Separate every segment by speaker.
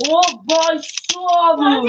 Speaker 1: Ô, baixado!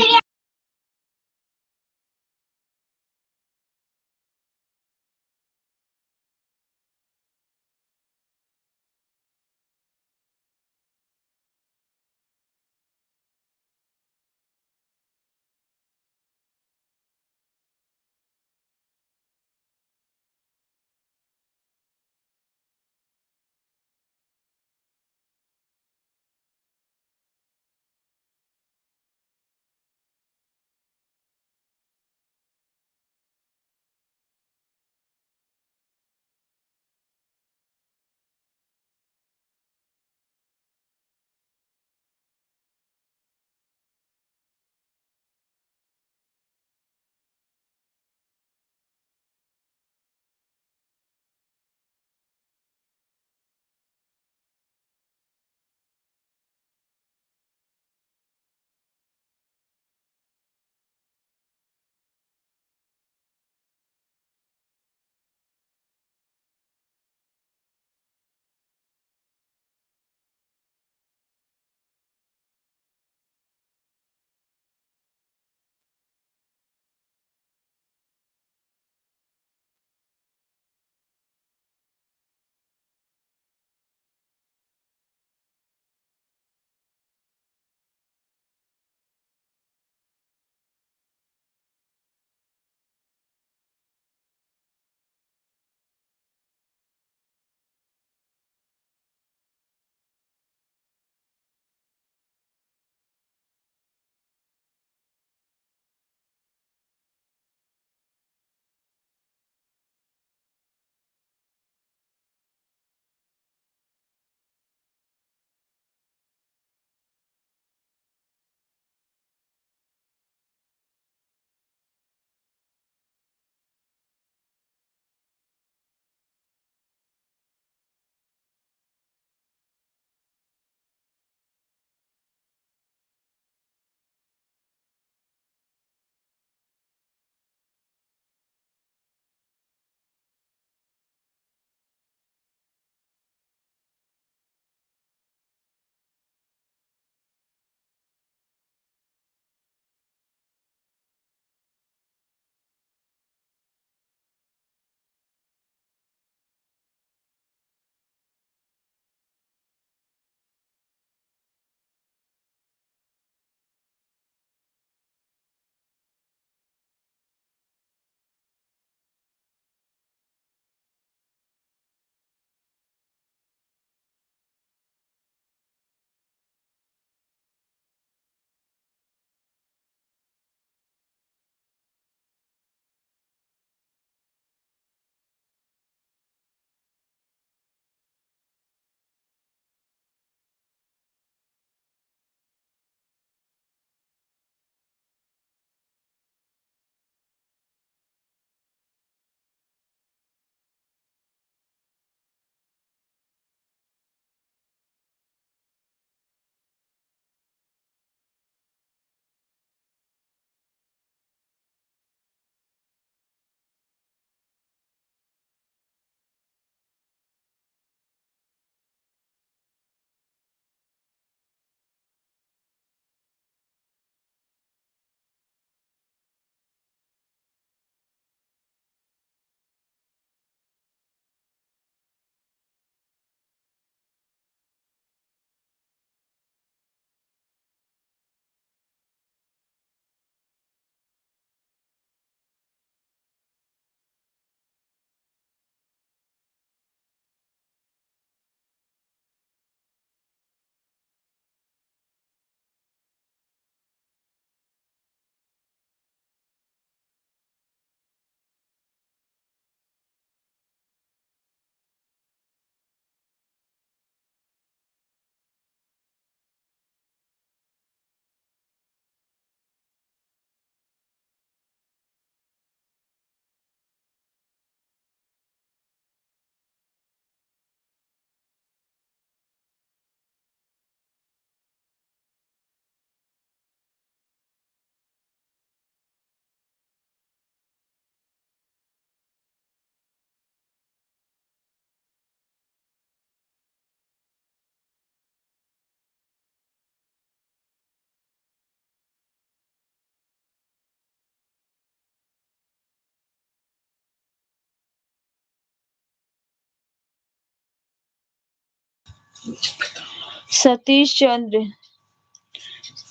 Speaker 2: Satish Chandra,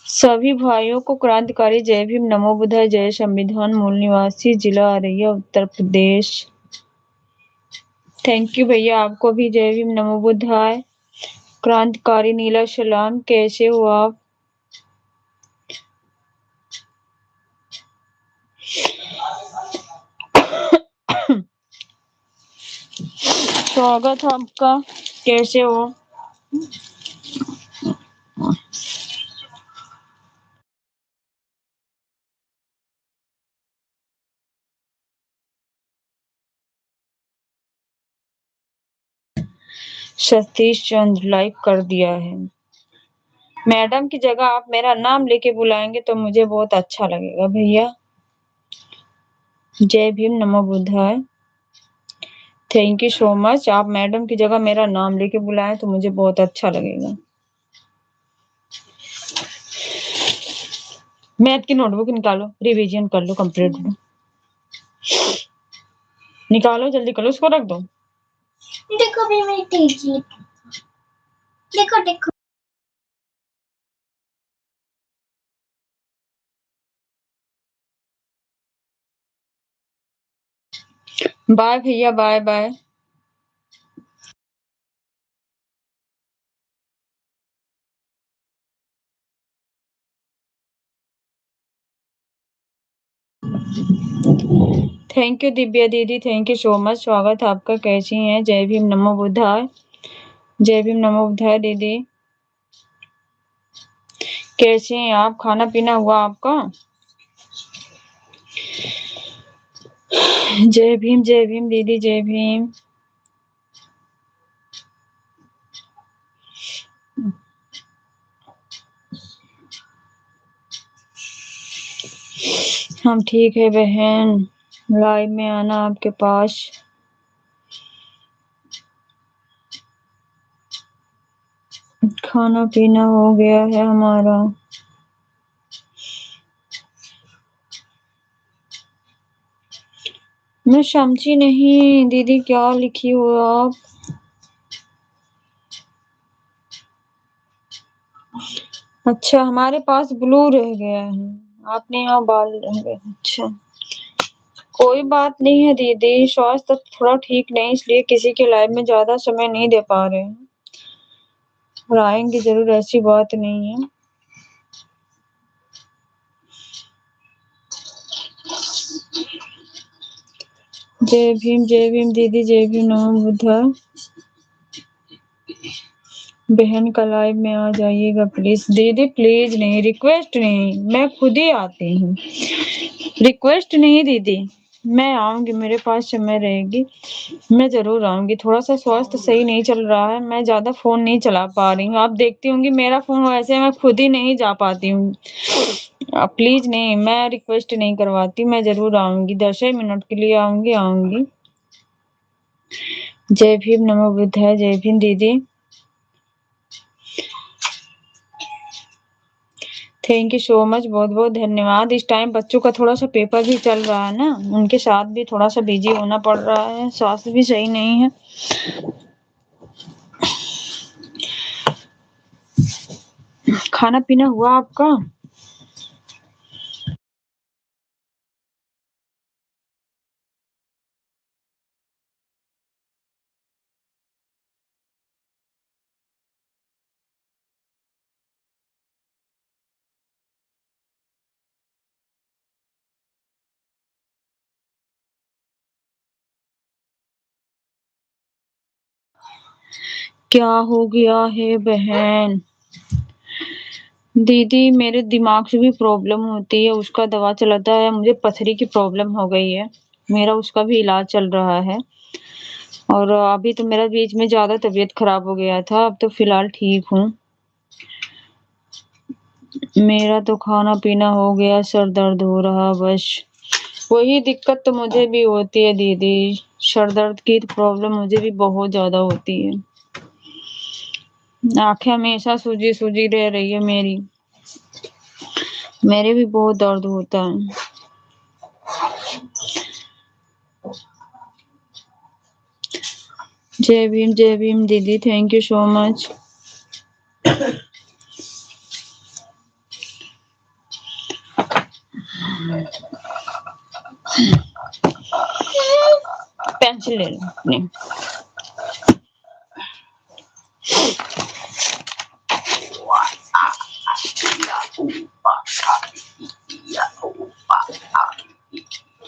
Speaker 2: सभी भाइयों को क्रांतिकारी जय भीम, नमो बुद्धाय, जय संविधान, मूल निवासी, जिला औरैया, उत्तर प्रदेश। थैंक यू भैया, आपको भी जय भीम, नमो बुद्धाय। क्रांतिकारी नीला सलाम, कैसे हो आप? स्वागत है आपका, कैसे हो? सतीश चंद्र लाइक कर दिया है। मैडम की जगह आप मेरा नाम लेके बुलाएंगे तो मुझे बहुत अच्छा लगेगा भैया। जय भीम, नमो बुद्धाय। Thank you so much. आप मैडम की जगह मेरा नाम लेके बुलाएं तो मुझे बहुत अच्छा लगेगा। मैथ की नोटबुक निकालो, रिवीजन कर लो, कंप्लीट निकालो, जल्दी करो, उसको रख दो।
Speaker 1: देखो भी मैं तेज देखो देखो।
Speaker 2: बाय भैया, bye bye. Thank you Divya दीदी, थैंक यू सो मच। स्वागत है आपका, कैसी हैं? जय भीम, नमो बुद्धाय। जय भीम, नमो बुद्धाय दीदी, कैसे हैं आप? खाना पीना हुआ आपका? जय भीम दीदी, जय भीम। हम ठीक है बहन, लाइव में आना आपके पास। खाना पीना हो गया है हमारा। मैं समझी नहीं दीदी, क्या लिखी हो आप? अच्छा, हमारे पास ब्लू रह गया है, आपने यहाँ बाल रह गए। अच्छा, कोई बात नहीं है दीदी, स्वास्थ्य थोड़ा ठीक नहीं, इसलिए किसी के लाइफ में ज्यादा समय नहीं दे पा रहे हैं, और आएंगे जरूर, ऐसी बात नहीं है। जय भीम दीदी, जय भीम, नमो बुद्धाय। बहन का लाइव में आ जाइएगा प्लीज दीदी, प्लीज नहीं, रिक्वेस्ट नहीं, मैं खुद ही आती हूँ, रिक्वेस्ट नहीं दीदी, मैं आऊंगी, मेरे पास समय रहेगी, मैं जरूर आऊंगी। थोड़ा सा स्वास्थ्य सही नहीं चल रहा है, मैं ज्यादा फोन नहीं चला पा रही हूँ, आप देखती होंगी मेरा फोन वैसे मैं खुद ही नहीं जा पाती हूँ। प्लीज नहीं, मैं रिक्वेस्ट नहीं करवाती, मैं जरूर आऊंगी, 10 मिनट के लिए आऊंगी। जय भीम, नमो बुद्धाय। जय भीम दीदी, थैंक यू सो मच, बहुत बहुत धन्यवाद। इस टाइम बच्चों का थोड़ा सा पेपर भी चल रहा है ना, उनके साथ भी थोड़ा सा बिजी होना पड़ रहा है, स्वास्थ्य भी सही नहीं है। खाना पीना हुआ आपका? क्या हो गया है बहन? दीदी, मेरे दिमाग से भी प्रॉब्लम होती है, उसका दवा चलाता है, मुझे पथरी की प्रॉब्लम हो गई है, मेरा उसका भी इलाज चल रहा है, और अभी तो मेरा बीच में ज्यादा तबीयत खराब हो गया था, अब तो फिलहाल ठीक हूँ। मेरा तो खाना पीना हो गया, सर दर्द हो रहा बस, वही दिक्कत तो मुझे भी होती है दीदी, सर दर्द की प्रॉब्लम मुझे भी बहुत ज्यादा होती है, आंखें हमेशा सूजी सूजी रह रही है मेरी, मेरे भी बहुत दर्द होता है। जय भीम दीदी, thank you so much. Pencil ले लो नहीं।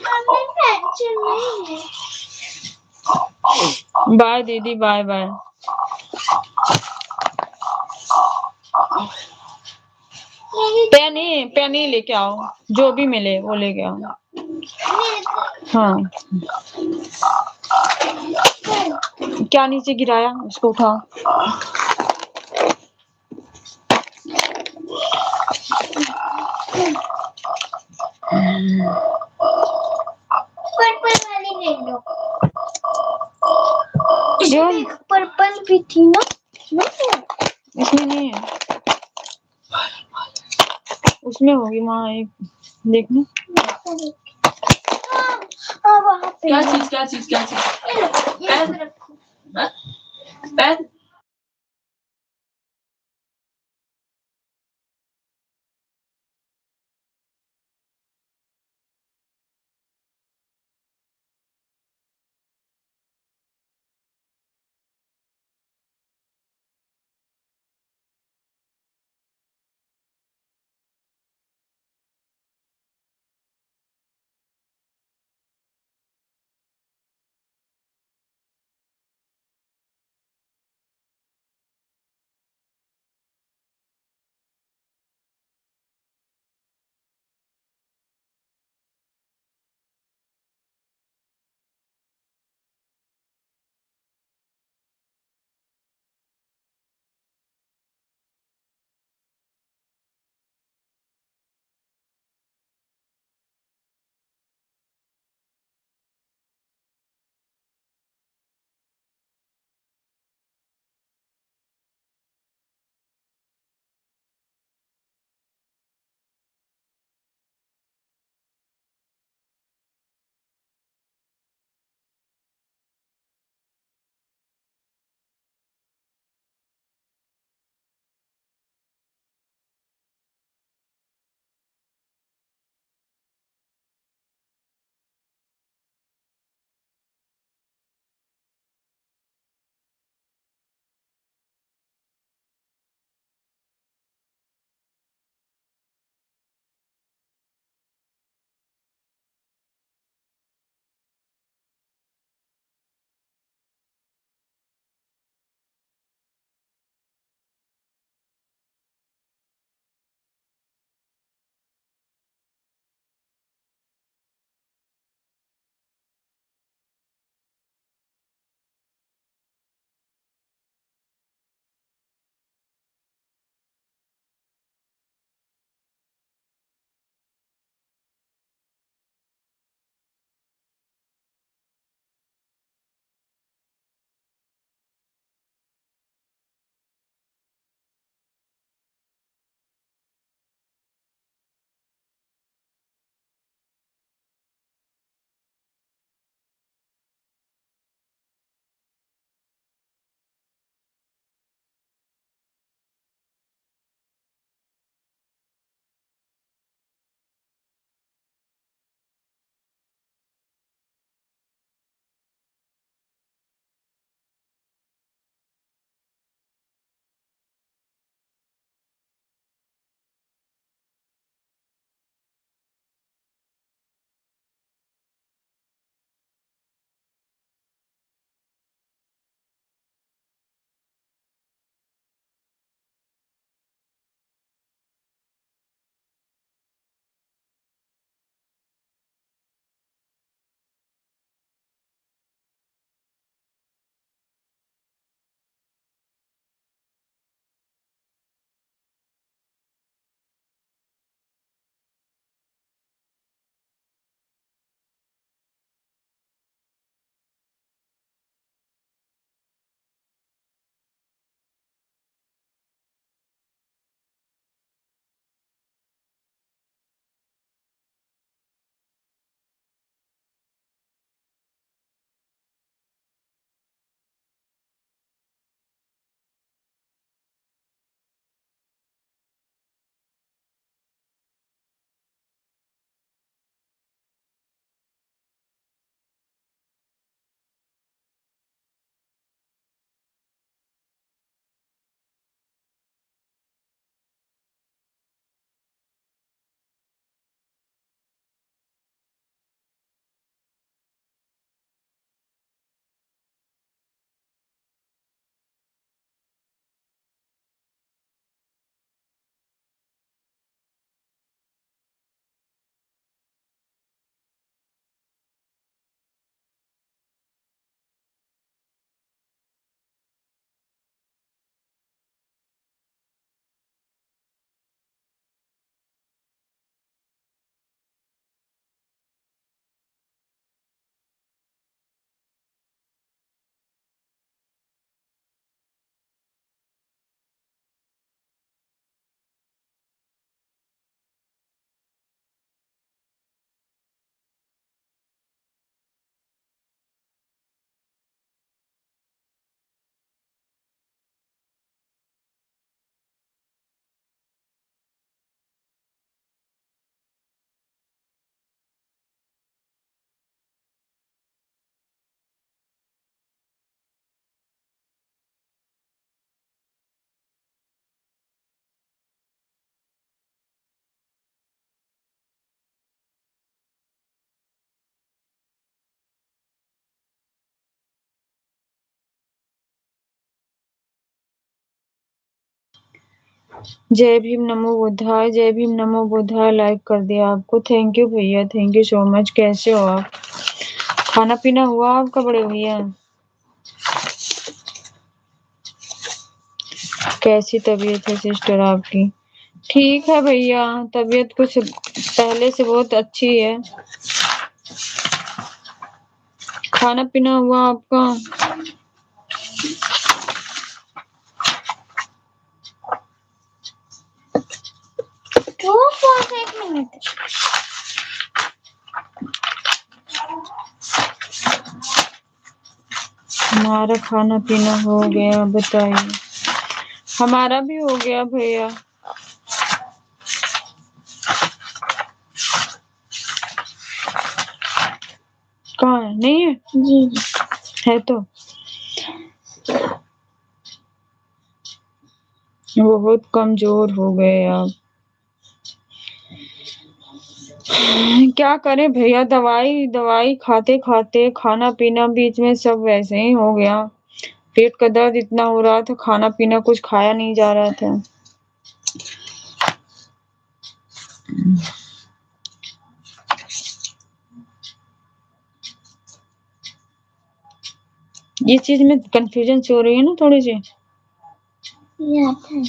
Speaker 1: मम्मी पेंसिल नहीं है।
Speaker 2: बाय दीदी, बाय बाय। पेन ही लेके आओ, जो भी मिले वो लेके आओ। हाँ, क्या नीचे गिराया, उसको उठाओ।
Speaker 1: पर्पल वाली ले लो।
Speaker 2: क्यों?
Speaker 1: इसमें पर्पल भी थी ना?
Speaker 2: इसमें नहीं है, उसमें होगी वहाँ एक, देखना।
Speaker 1: वहाँ पे
Speaker 3: क्या चीज क्या चीज क्या चीज?
Speaker 1: ये रखो।
Speaker 3: पेन
Speaker 2: जय भीम नमो बुद्धाय, जय भीम नमो बुद्धाय। लाइक कर दिया आपको, थैंक यू भैया, थैंक यू सो मच। कैसे हो आप? खाना पीना हुआ आपका बड़े भैया? कैसी तबीयत है सिस्टर आपकी? ठीक है भैया, तबीयत कुछ पहले से बहुत अच्छी है। खाना पीना हुआ आपका?
Speaker 1: बस 1 मिनट।
Speaker 2: हमारा खाना पीना हो गया, बताइए। हमारा भी हो गया भैया। कहाँ है? नहीं है?
Speaker 1: जी
Speaker 2: है तो बहुत कमजोर हो गए आप। क्या करें भैया, दवाई दवाई खाते खाते खाना पीना बीच में सब वैसे ही हो गया। पेट का दर्द इतना हो रहा था, खाना पीना कुछ खाया नहीं जा रहा था। ये चीज में कंफ्यूजन सी हो रही है ना थोड़ी सी।
Speaker 1: ये आता है।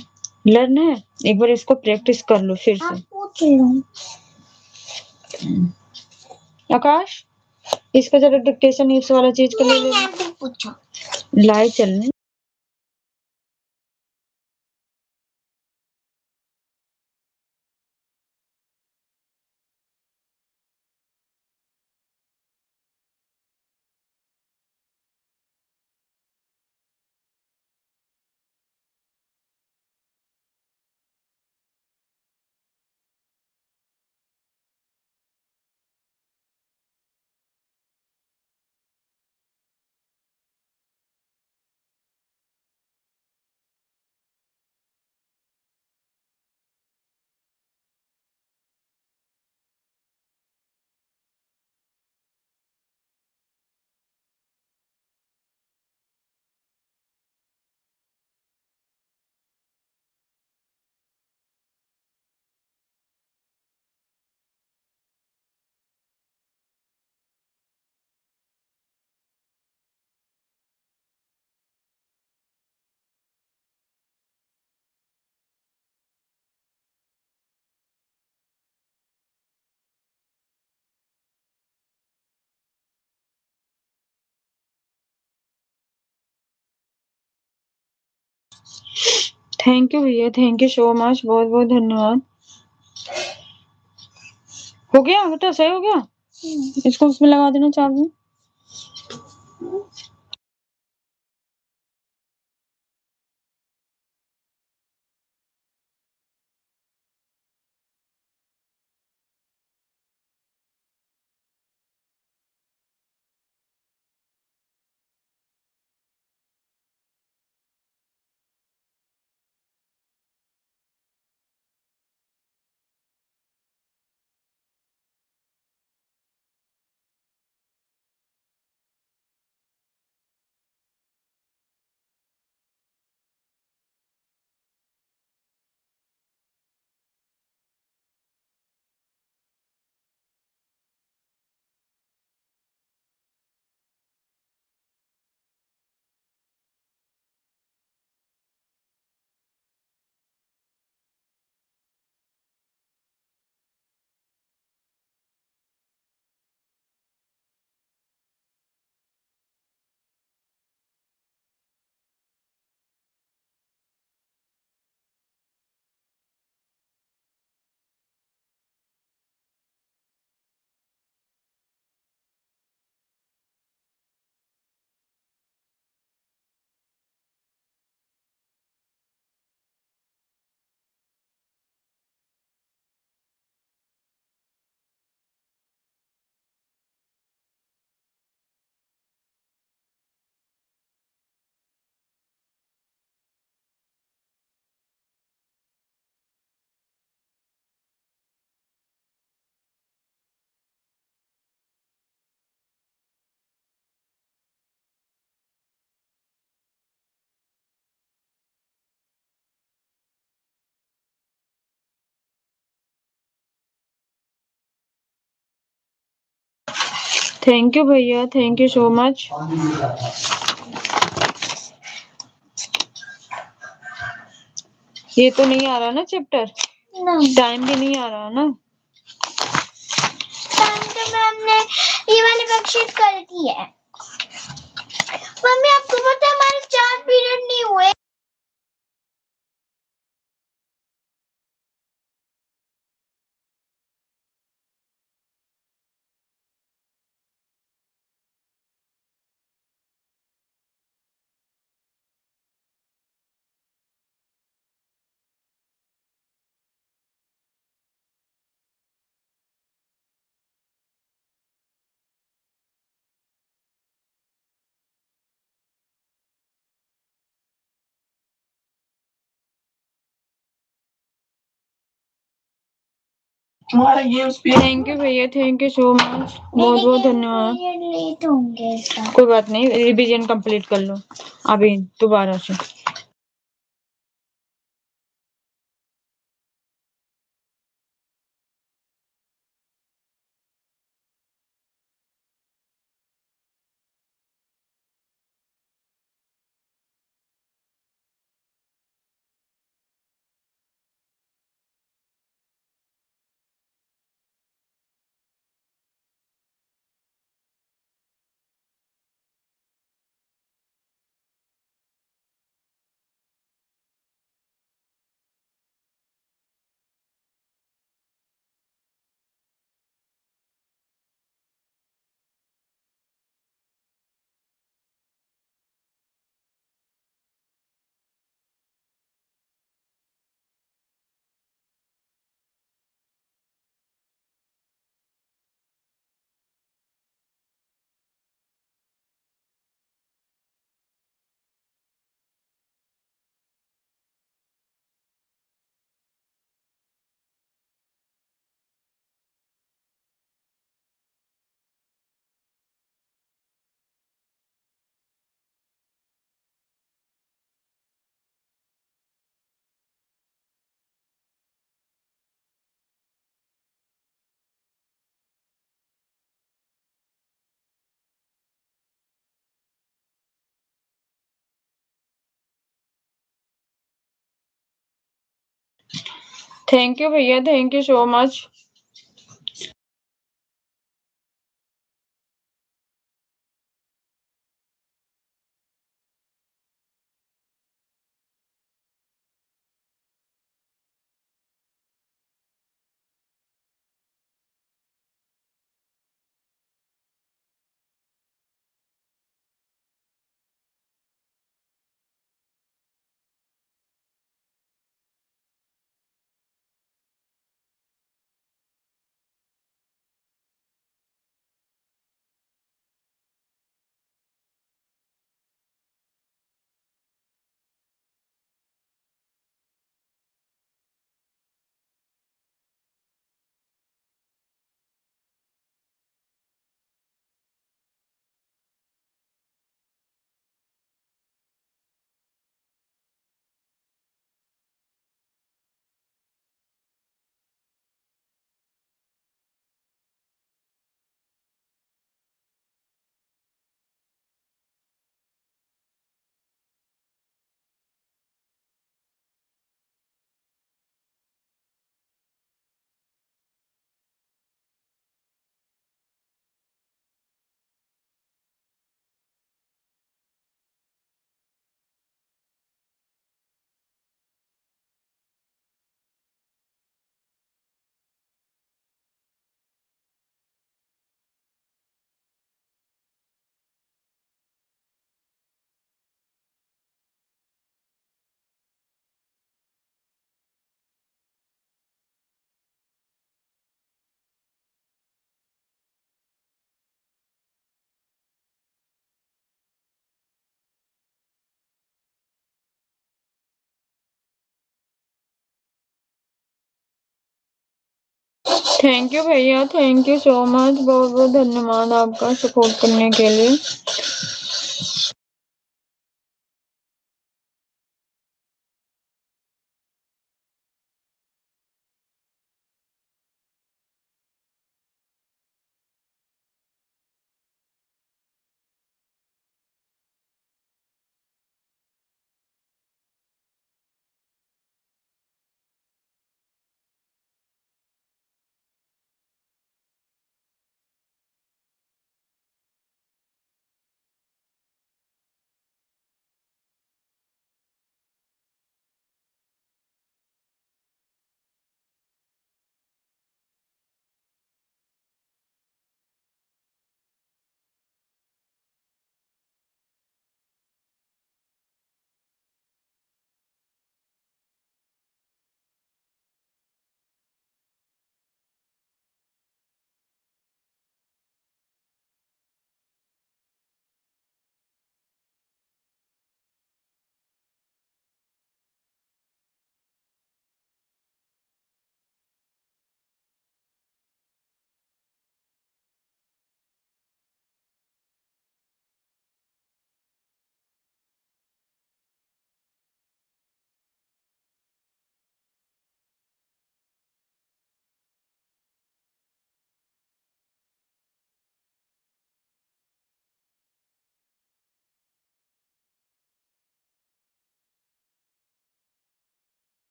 Speaker 2: लर्न है, एक बार इसको प्रैक्टिस कर लो फिर से।
Speaker 1: पूछ लो।
Speaker 2: आकाश, इसको जरा डिक्टेशन इस वाला चीज को ले ले।
Speaker 1: पूछो।
Speaker 2: लाइव चलने थैंक यू भैया, थैंक यू सो मच, बहुत बहुत धन्यवाद। हो गया बेटा, सही हो गया। इसको उसमें लगा देना चार्ज में। थैंक यू भैया, थैंक यू सो मच। ये तो नहीं आ रहा ना चैप्टर,
Speaker 1: नहीं
Speaker 2: टाइम भी नहीं आ रहा ना।
Speaker 1: टाइम तो मैम ने ये वाली वर्कशीट कर दी है। मम्मी आपको पता है हमारे 4 पीरियड नहीं हुए।
Speaker 3: तुम्हारा ये उस पे
Speaker 2: थैंक यू भैया, थैंक यू सो मच, बहुत बहुत धन्यवाद।
Speaker 1: लेट होंगे इसका।
Speaker 2: कोई बात नहीं, रिवीजन कंप्लीट कर लो अभी दोबारा से। थैंक यू भैया, thank you so much. Thank you भैया, थैंक यू सो मच, बहुत बहुत धन्यवाद आपका सपोर्ट करने के लिए।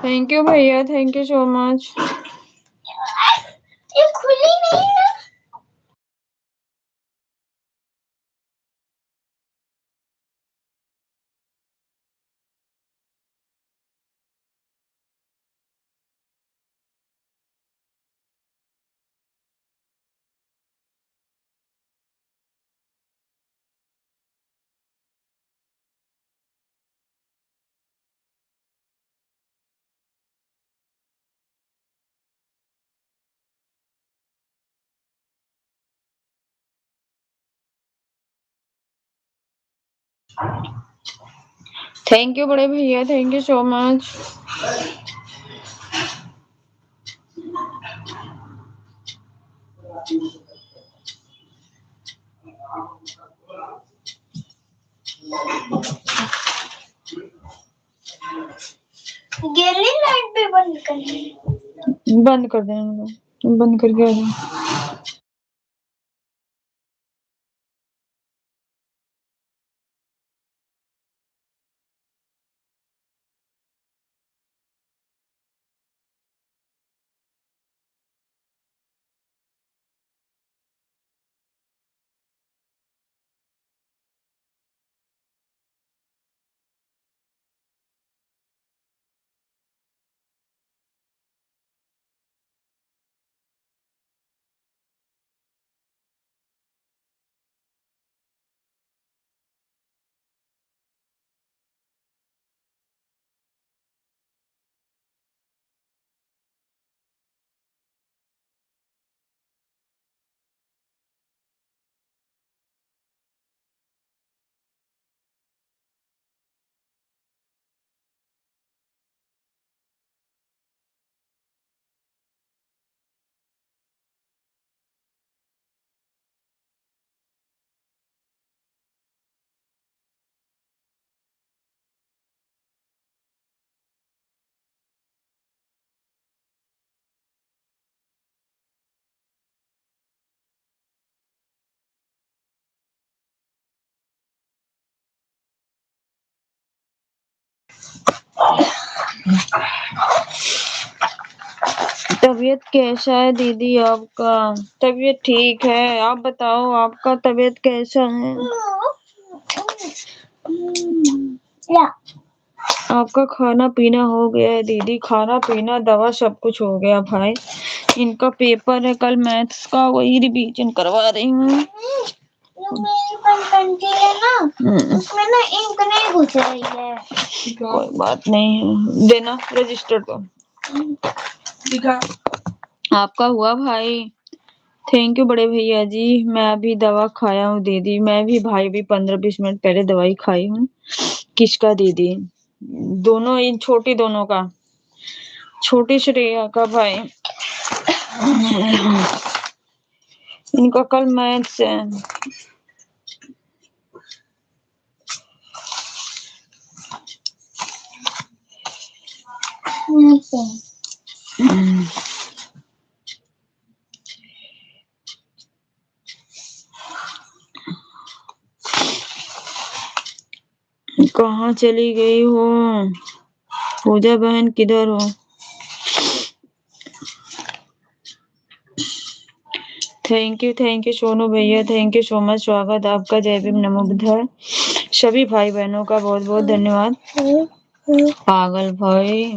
Speaker 2: थैंक यू भैया, थैंक यू सो मच।
Speaker 1: ये खुली नहीं है।
Speaker 2: थैंक यू बड़े भैया, thank you so much.
Speaker 1: Gallery light भी बंद कर दी।
Speaker 2: बंद कर दें, बंद करके आ जाओ। तबीयत कैसा है दीदी आपका? तबीयत ठीक है, आप बताओ आपका तबीयत कैसा है?
Speaker 1: या
Speaker 2: आपका खाना पीना हो गया है दीदी? खाना पीना दवा सब कुछ हो गया भाई। इनका पेपर है कल मैथ्स का, वही रिवीजन करवा रही हूँ।
Speaker 1: मेरी पेंसिल है ना, उसमें ना इंक नहीं घुस रही है।
Speaker 2: कोई बात नहीं है, देना रजिस्टर को।
Speaker 3: दिखा।
Speaker 2: आपका हुआ भाई? थैंक यू बड़े भैया जी। मैं अभी दवा खाया हूँ दीदी, मैं भी भाई भी 15-20 मिनट पहले दवाई खाई हूँ। किसका दीदी? दोनों, इन छोटी दोनों का, छोटी श्रेया का भाई। इनका कल मैथ्स है। कहाँ चली गई हो पूजा बहन, किधर हो? थैंक यू सोनू भैया, थैंक यू सो मच। स्वागत आपका, जय भीम नमो बुद्धाय। सभी भाई बहनों का बहुत बहुत धन्यवाद। पागल भाई।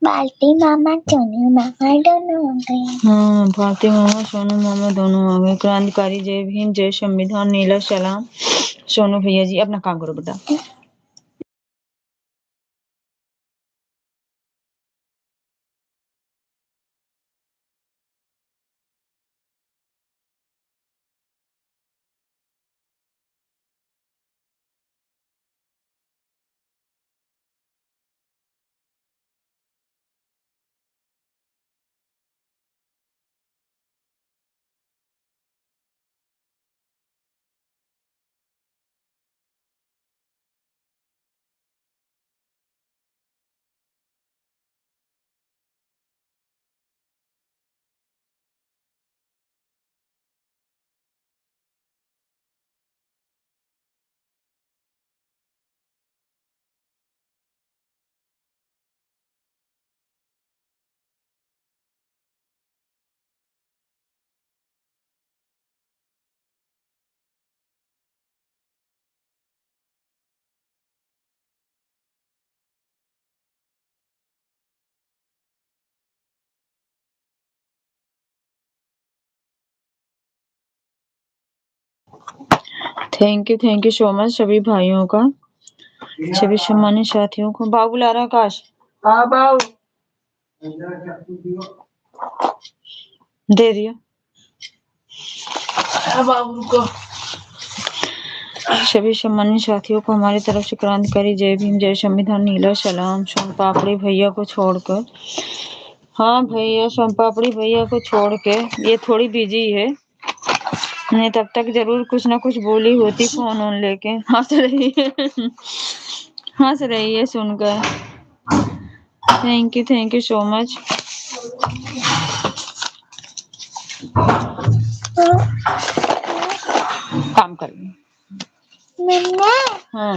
Speaker 1: बाल्टी मामा सोनू मामा दोनों आ गए।
Speaker 2: भारती मामा सोनू मामा दोनों आ गए। क्रांतिकारी, जय भीम, जय संविधान, नीला सलाम। सोनू भैया जी अपना काम करो बेटा। थैंक यू सो मच सभी भाइयों का, सभी सम्मानित साथियों को। बाबू बुला रहा आकाश।
Speaker 3: हाँ बाबू
Speaker 2: दे दिया।
Speaker 3: बाबू को
Speaker 2: सभी सम्मानित साथियों को हमारी तरफ से क्रांतिकारी जय भीम, जय संविधान, नीला सलाम। सोन पापड़ी भैया को छोड़कर, हाँ भैया सोन पापड़ी भैया को छोड़ के ये थोड़ी बिजी है, नहीं तब तक जरूर कुछ ना कुछ बोली होती फोन ऑन लेके। हंस रही है हंस रही है सुनकर। Thank you so much. काम कर
Speaker 1: मम्मा
Speaker 2: हाँ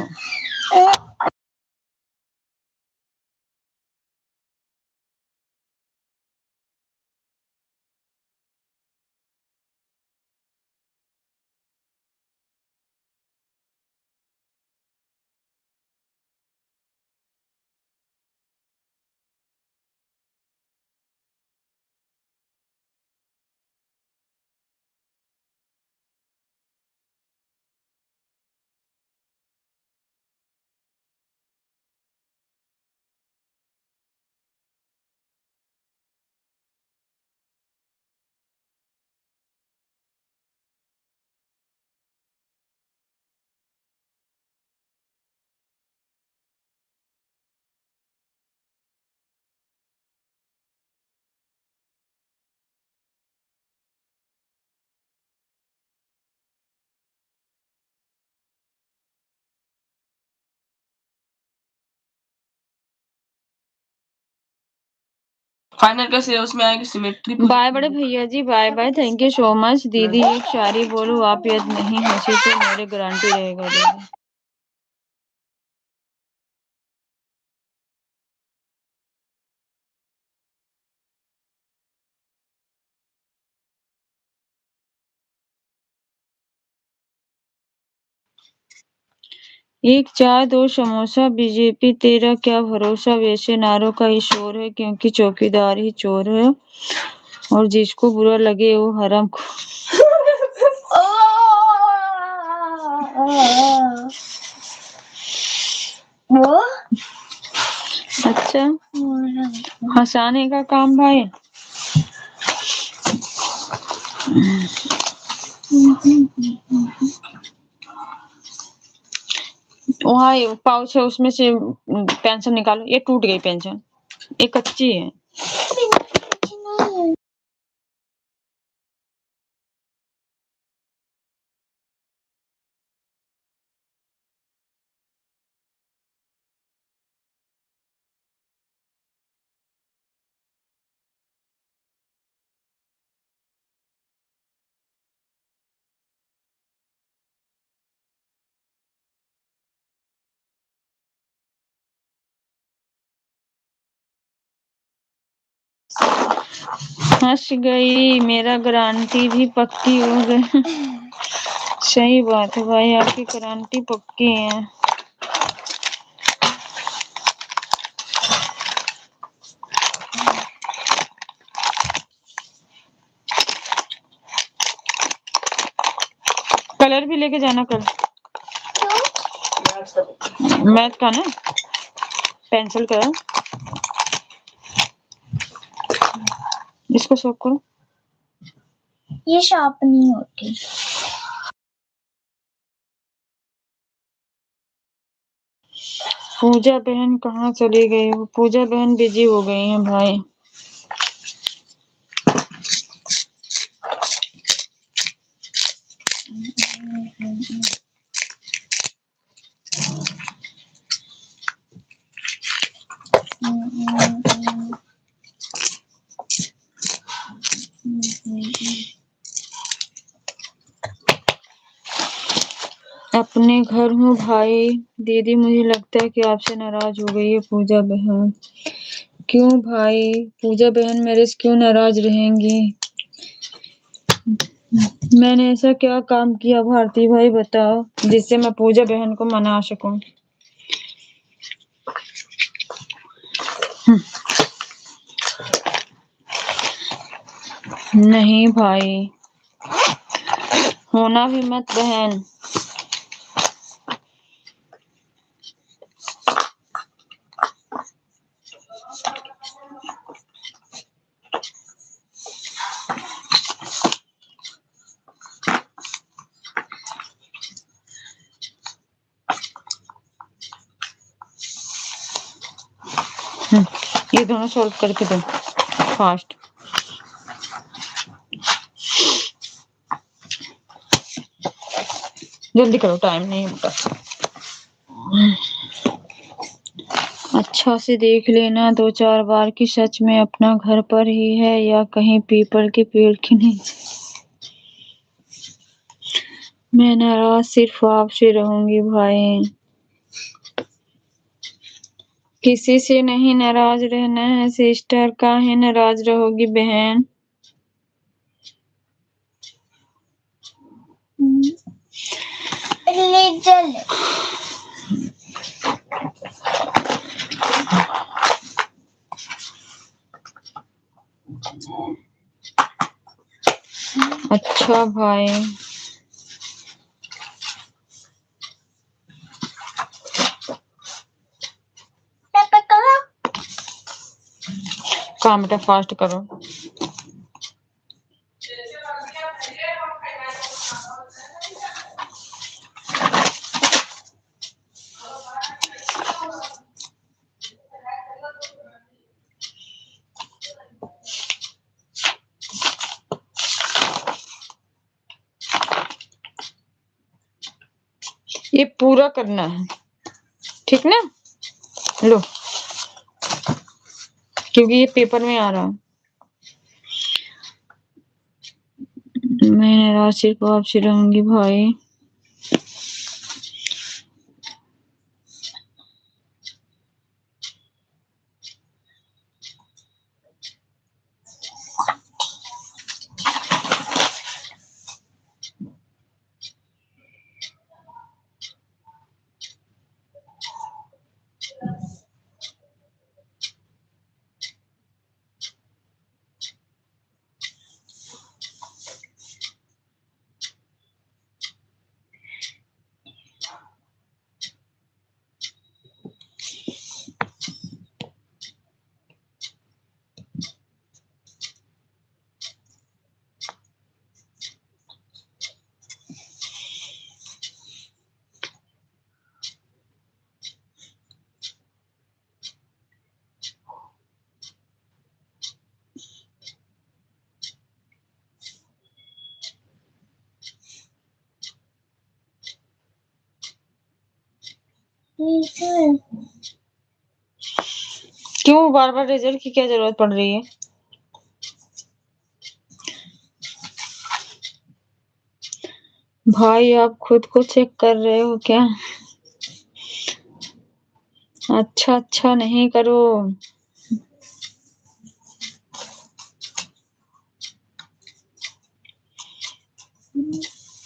Speaker 3: फाइनल कैसे उसमें आएगी सिमेट्री।
Speaker 2: बाय बड़े भैया जी, bye bye. Thank you so much. दीदी एक शायरी बोलूं, आप यदि नहीं हंसी तो मेरे गारंटी रहेगा दीदी। एक चाय दो समोसा, बीजेपी तेरा क्या भरोसा, वैसे नारों का ही शोर है क्योंकि चौकीदार ही चोर है, और जिसको बुरा लगे वो हराम को।
Speaker 1: वो
Speaker 2: अच्छा हंसाने का काम भाई। वहाँ पाउच है उसमें से पेंशन निकालो। ये टूट गई पेंशन, ये कच्ची है। हंस गई, मेरा गारंटी भी पक्की हो गई। सही बात है भाई, आपकी गारंटी पक्की है। कलर भी लेके जाना कल, मैथ का ना, पेंसिल का। इसको शॉप करो,
Speaker 1: ये शॉप नहीं होती।
Speaker 2: पूजा बहन कहाँ चली गई? पूजा बहन बिजी हो गई हैं भाई। अपने घर हूँ भाई। दीदी मुझे लगता है कि आपसे नाराज हो गई है पूजा बहन। क्यों भाई? पूजा बहन मेरे से क्यों नाराज रहेंगी? मैंने ऐसा क्या काम किया भारती भाई बताओ, जिससे मैं पूजा बहन को मना सकूं? नहीं भाई, होना भी मत बहन। ये दोनों सॉल्व करके दो फास्ट। जल्दी करो, टाइम नहीं होता। अच्छा से देख लेना 2-4 बार कि सच में अपना घर पर ही है या कहीं पीपल के पेड़ के नीचे। मैं नाराज सिर्फ आपसे रहूंगी भाई, किसी से नहीं नाराज रहना है सिस्टर। काहे नाराज रहोगी बहन?
Speaker 1: लिटिल
Speaker 2: अच्छा भाई,
Speaker 1: करो।
Speaker 2: काम बेटा फास्ट करो। ये पूरा करना है, ठीक ना? लो, क्योंकि ये पेपर में आ रहा है। मैं नाराज सिर्फ आपसे रहूंगी भाई। क्यों बार बार रिजल्ट की क्या जरूरत पड़ रही है? भाई आप खुद को चेक कर रहे हो क्या? अच्छा नहीं करो।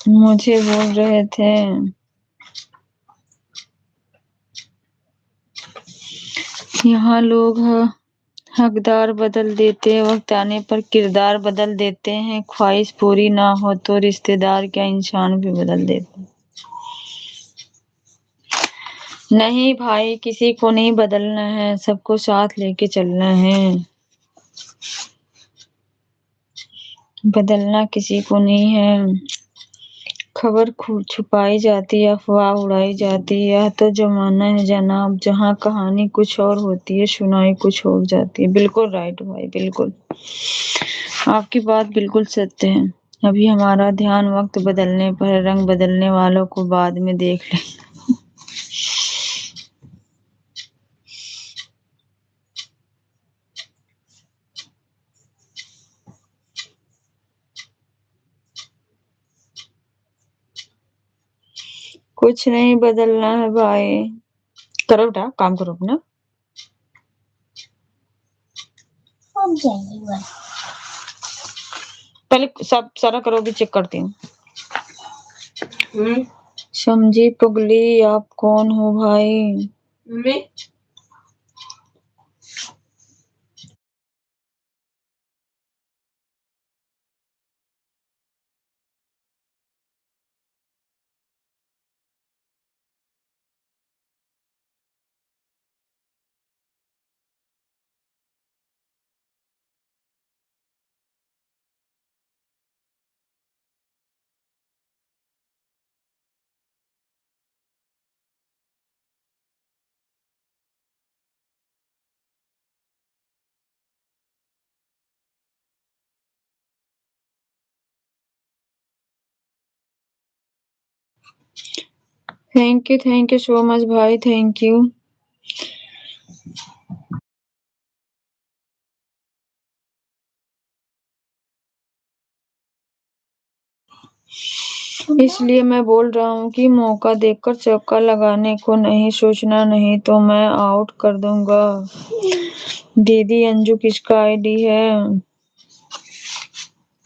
Speaker 2: मुझे बोल रहे थे यहाँ लोग हकदार बदल देते, वक्त आने पर किरदार बदल देते हैं। ख्वाहिश पूरी ना हो तो रिश्तेदार क्या इंसान भी बदल देते हैं। नहीं भाई, किसी को नहीं बदलना है, सबको साथ लेके चलना है। बदलना किसी को नहीं है। खबर छुपाई जाती है, अफवाह उड़ाई जाती है। यह तो जमाना है जनाब, जहाँ कहानी कुछ और होती है, सुनाई कुछ और जाती है। बिल्कुल राइट भाई, बिल्कुल आपकी बात बिल्कुल सत्य है। अभी हमारा ध्यान वक्त बदलने पर, रंग बदलने वालों को बाद में देख ले। कुछ नहीं बदलना है भाई। करो बेटा, काम करो अपना। पहले सब सारा करो, भी चेक करती हूँ। समझी पगली, आप कौन हो भाई?
Speaker 3: मैं
Speaker 2: थैंक यू सो मच भाई, थैंक यू। इसलिए मैं बोल रहा हूँ कि मौका देखकर चौका लगाने को नहीं सोचना, नहीं तो मैं आउट कर दूंगा। दीदी अंजू किसका आईडी है?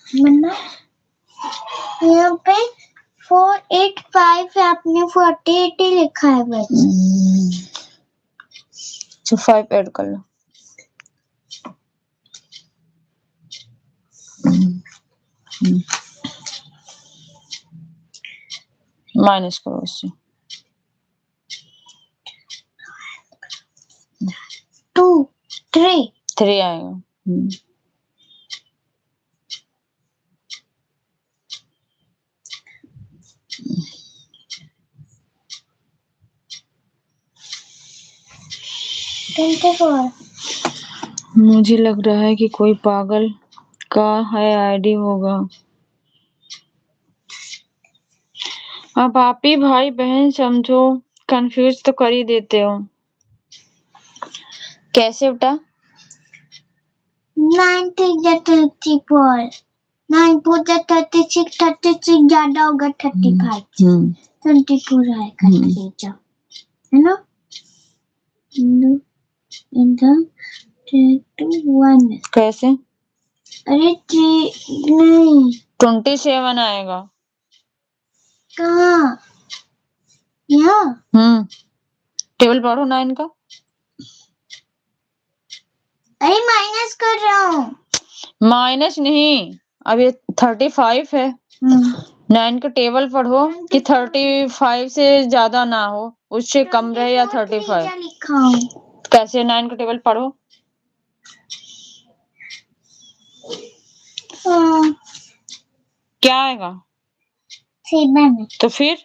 Speaker 1: मन्ना यहाँ पे 485 है, आपने 48 ही लिखा है बस।
Speaker 2: तो 5 ऐड कर लो। माइनस करो उससे।
Speaker 1: 2 3
Speaker 2: 3 आएगा।
Speaker 1: 24।
Speaker 2: मुझे लग रहा है कि कोई पागल का है आईडी होगा। अब आप ही भाई बहन समझो, कंफ्यूज तो कर ही देते हो। कैसे बेटा?
Speaker 1: 9 3 जा 34, 9 4 जा 36, 36 ज्यादा होगा 35, 24 आएगा 3 जा, है ना? इधर 1
Speaker 2: कैसे?
Speaker 1: अरे 3 नहीं,
Speaker 2: 27 आएगा।
Speaker 1: कहाँ? यहाँ
Speaker 2: टेबल पढ़ो 9 का।
Speaker 1: अरे माइनस कर रहा हूँ।
Speaker 2: माइनस नहीं, अब ये 35 है। 9 का टेबल पढ़ो कि 35 से ज्यादा ना हो, उससे कम रहे या 35।
Speaker 1: लिखा हूँ।
Speaker 2: कैसे? 9 का टेबल पढ़ो। क्या आएगा?
Speaker 1: 7।
Speaker 2: तो फिर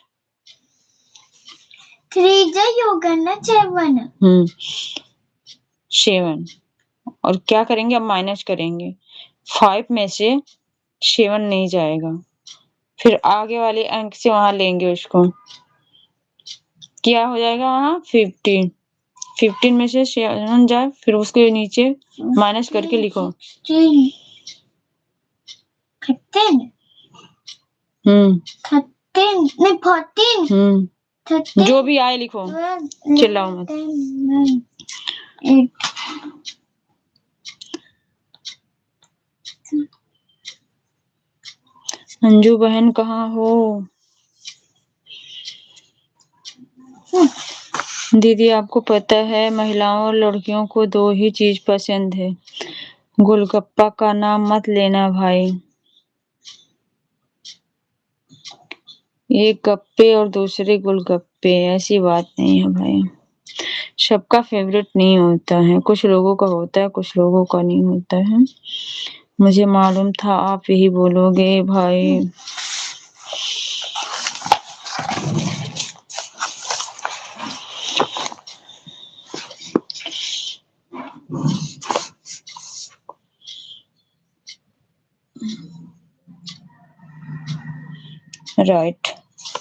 Speaker 1: 3 जा होगा ना 7।
Speaker 2: 7 और क्या करेंगे? अब माइनस करेंगे। 5 में से 7 नहीं जाएगा, फिर आगे वाले अंक से वहां लेंगे उसको। क्या हो जाएगा वहां? 15। 15 में से 7 जाए, फिर उसके नीचे माइनस करके लिखो।
Speaker 1: 13 नहीं 14
Speaker 2: जो भी आए लिखो, चिल्लाओ मत।
Speaker 1: 8
Speaker 2: अंजू बहन कहाँ हो? दीदी आपको पता है महिलाओं और लड़कियों को 2 ही चीज पसंद है। गोलगप्पा का नाम मत लेना भाई, एक गप्पे और दूसरे गोलगप्पे, ऐसी बात नहीं है भाई। सबका फेवरेट नहीं होता है, कुछ लोगों का होता है, कुछ लोगों का नहीं होता है। मुझे मालूम था आप यही बोलोगे भाई। राइट,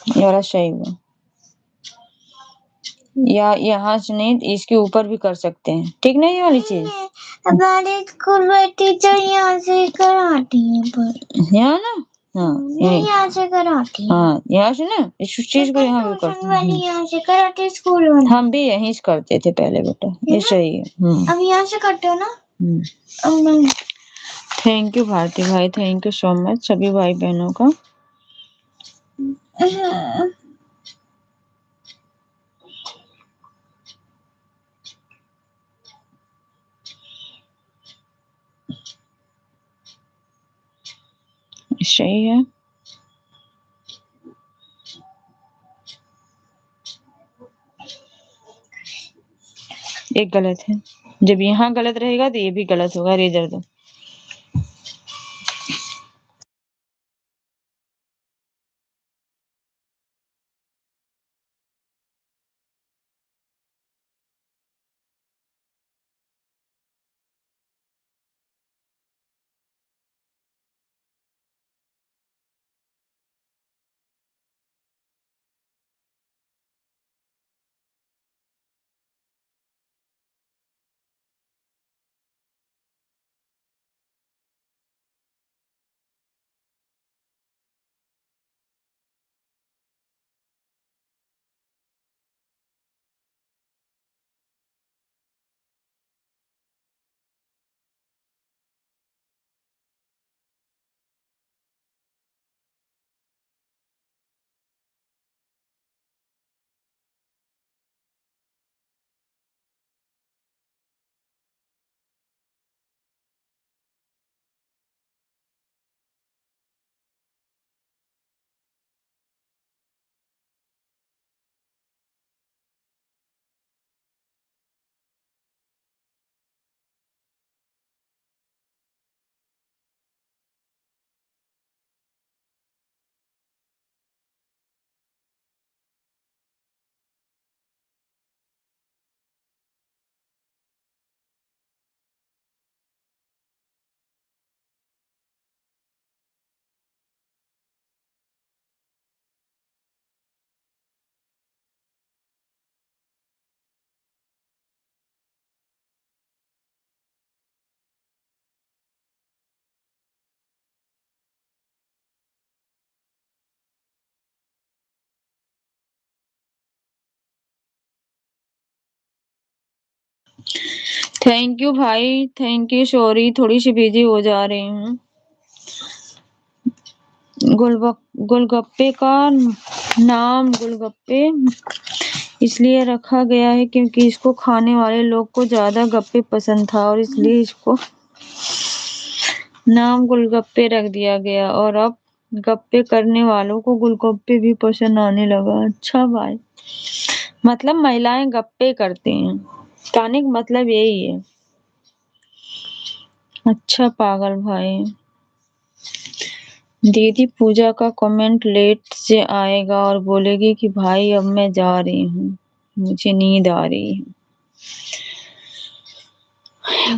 Speaker 2: ये वाला सही हुआ। या यहाँ से नहीं, इसके ऊपर भी कर सकते हैं, ठीक नहीं? ये वाली चीज
Speaker 1: हमारे स्कूल में टीचर यहाँ से कराती है, पर
Speaker 2: यहाँ ना, हाँ
Speaker 1: यहाँ से कराती है।
Speaker 2: हाँ, यहाँ से ना इस चीज को यहाँ भी करते
Speaker 1: वाली यहाँ से कराती है स्कूल में।
Speaker 2: हम भी यहीं से करते थे पहले बेटा, ये सही है।
Speaker 1: अब यहाँ से करते हो ना?
Speaker 2: थैंक यू भारती भाई, थैंक यू सो मच सभी भाई बहनों का। सही है। एक गलत है, जब यहाँ गलत रहेगा तो ये भी गलत होगा। रेजर दो। थैंक यू भाई, थैंक यू। सॉरी थोड़ी सी बिजी हो जा रही हूँ। गोलगप्पे का नाम गोलगप्पे इसलिए रखा गया है क्योंकि इसको खाने वाले लोग को ज्यादा गप्पे पसंद था और इसलिए इसको नाम गोलगप्पे रख दिया गया। और अब गप्पे करने वालों को गोलगप्पे भी पसंद आने लगा। अच्छा भाई, मतलब महिलाएं गप्पे करती हैं, कहने का मतलब यही है। अच्छा पागल भाई। दीदी पूजा का कमेंट लेट से आएगा और बोलेगी कि भाई अब मैं जा रही हूँ, मुझे नींद आ रही है।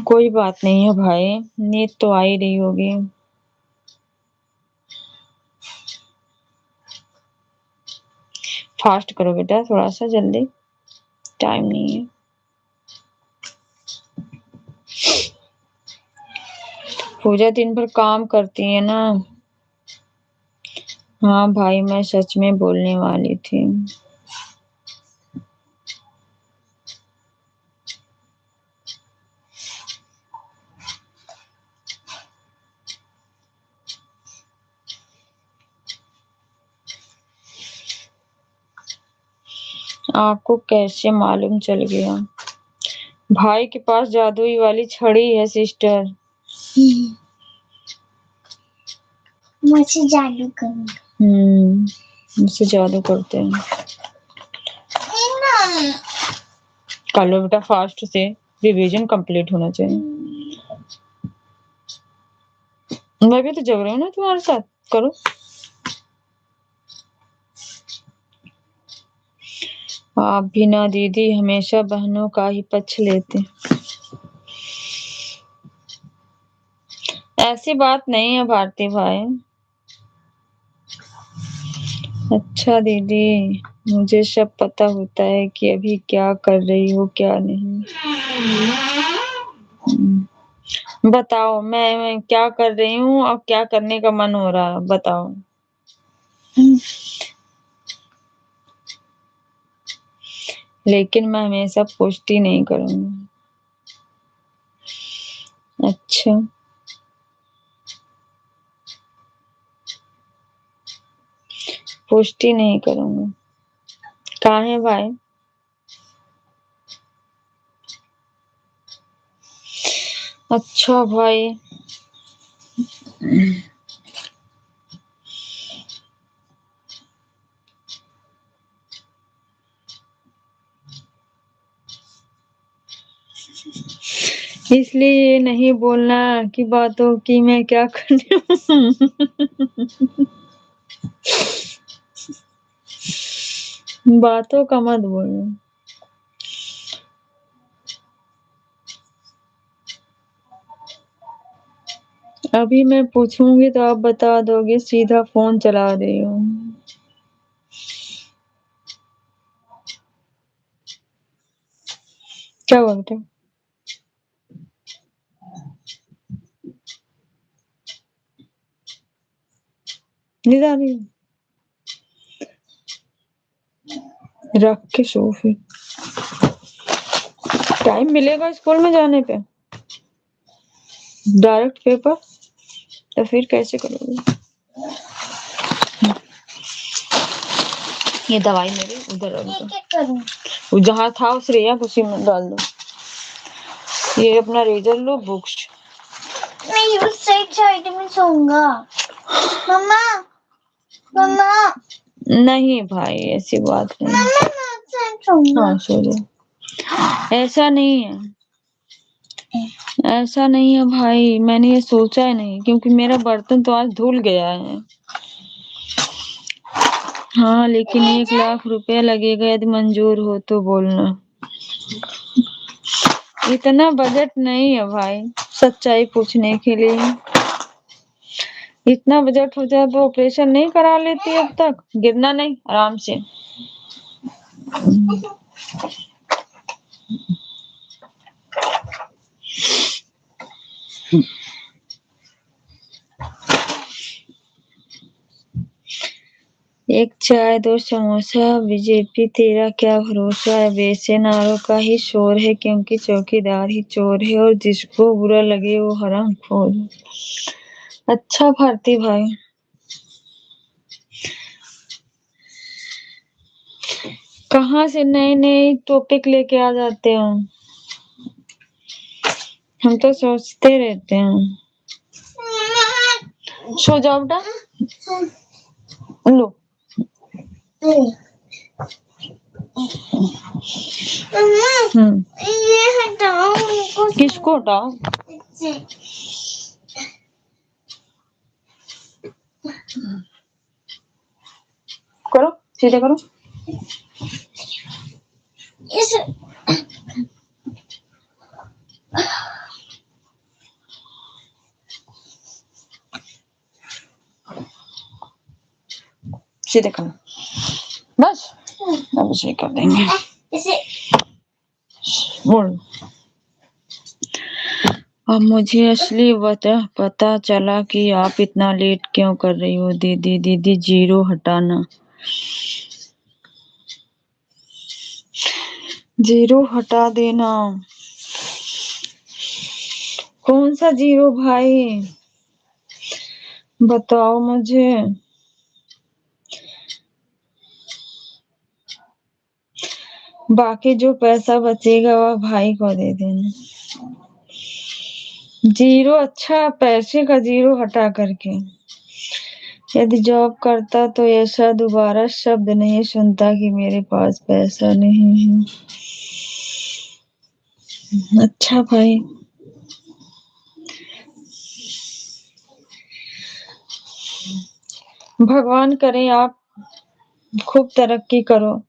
Speaker 2: कोई बात नहीं है भाई, नींद तो आ ही रही होगी। फास्ट करो बेटा, थोड़ा सा जल्दी, टाइम नहीं है। पूजा दिन भर काम करती है ना। हाँ भाई, मैं सच में बोलने वाली थी। आपको कैसे मालूम चल गया? भाई के पास जादुई वाली छड़ी है सिस्टर।
Speaker 1: मुझसे जादू करूंगा।
Speaker 2: मुझसे जादू करते हैं। कर लो बेटा फास्ट से, रिवीजन कंप्लीट होना चाहिए। मैं भी तो जग रही हूँ ना तुम्हारे साथ, करो। आप भी ना दीदी, हमेशा बहनों का ही पक्ष लेते। ऐसी बात नहीं है भारती भाई। अच्छा दीदी, मुझे सब पता होता है कि अभी क्या कर रही हो क्या नहीं। बताओ मैं क्या कर रही हूँ और क्या करने का मन हो रहा है, बताओ। लेकिन मैं हमेशा पुष्टि नहीं करूंगी। अच्छा, पुष्टि नहीं करूंगा। कहाँ है भाई? अच्छा भाई, इसलिए नहीं बोलना कि बातों की मैं क्या करने बातों का मत बोलना। अभी मैं पूछूंगी तो आप बता दोगे सीधा फोन चला रही हूँ। क्या हुआ बेटा? नींद आ रही है? रख के सो फिर। टाइम मिलेगा स्कूल में जाने पे? डायरेक्ट पेपर तो फिर कैसे करोगे? ये दवाई मेरी उधर रख दो।
Speaker 1: क्या करूं?
Speaker 2: वो जहाँ था उस रेया को उसी में डाल दो। ये अपना रेजर लो, बुक्स।
Speaker 1: मैं उस साइड में सोऊंगा। मम्मा, मम्मा।
Speaker 2: नहीं भाई, ऐसी बात नहीं।
Speaker 1: मम्मा मैं उस साइड सोऊंगा।
Speaker 2: हाँ सो जाओ। ऐसा नहीं है, ऐसा नहीं है भाई, मैंने ये सोचा ही नहीं क्योंकि मेरा बर्तन तो आज धुल गया है। हाँ लेकिन 1 लाख रुपया लगेगा, यदि मंजूर हो तो बोलना। इतना बजट नहीं है भाई, सच्चाई पूछने के लिए। इतना बजट हो जाए तो ऑपरेशन नहीं करा लेती अब तक? गिरना नहीं, आराम से। एक चाय दो समोसा। बीजेपी तेरा क्या भरोसा है, वैसे नारों का ही शोर है, क्योंकि चौकीदार ही चोर है और जिसको बुरा लगे वो हरामखोर है। अच्छा भारती भाई, कहाँ से नए नए टॉपिक लेके आ जाते हो, हम तो सोचते रहते हैं। सो जाओ बेटा, लो।
Speaker 1: ये हटाओ उनको।
Speaker 2: किसको हटाओ? करो, सीधे करो।
Speaker 1: इस
Speaker 2: सीधे करो, बस अब इसे कर देंगे।
Speaker 1: इसे
Speaker 2: बोल। अब मुझे असली वजह पता चला कि आप इतना लेट क्यों कर रही हो दीदी। दीदी जीरो हटाना। जीरो हटा देना। कौन सा जीरो भाई, बताओ मुझे। बाकी जो पैसा बचेगा वह भाई को दे देना। जीरो, अच्छा पैसे का जीरो हटा करके। यदि जॉब करता तो ऐसा दोबारा शब्द नहीं सुनता कि मेरे पास पैसा नहीं है। अच्छा भाई, भगवान करे आप खूब तरक्की करो।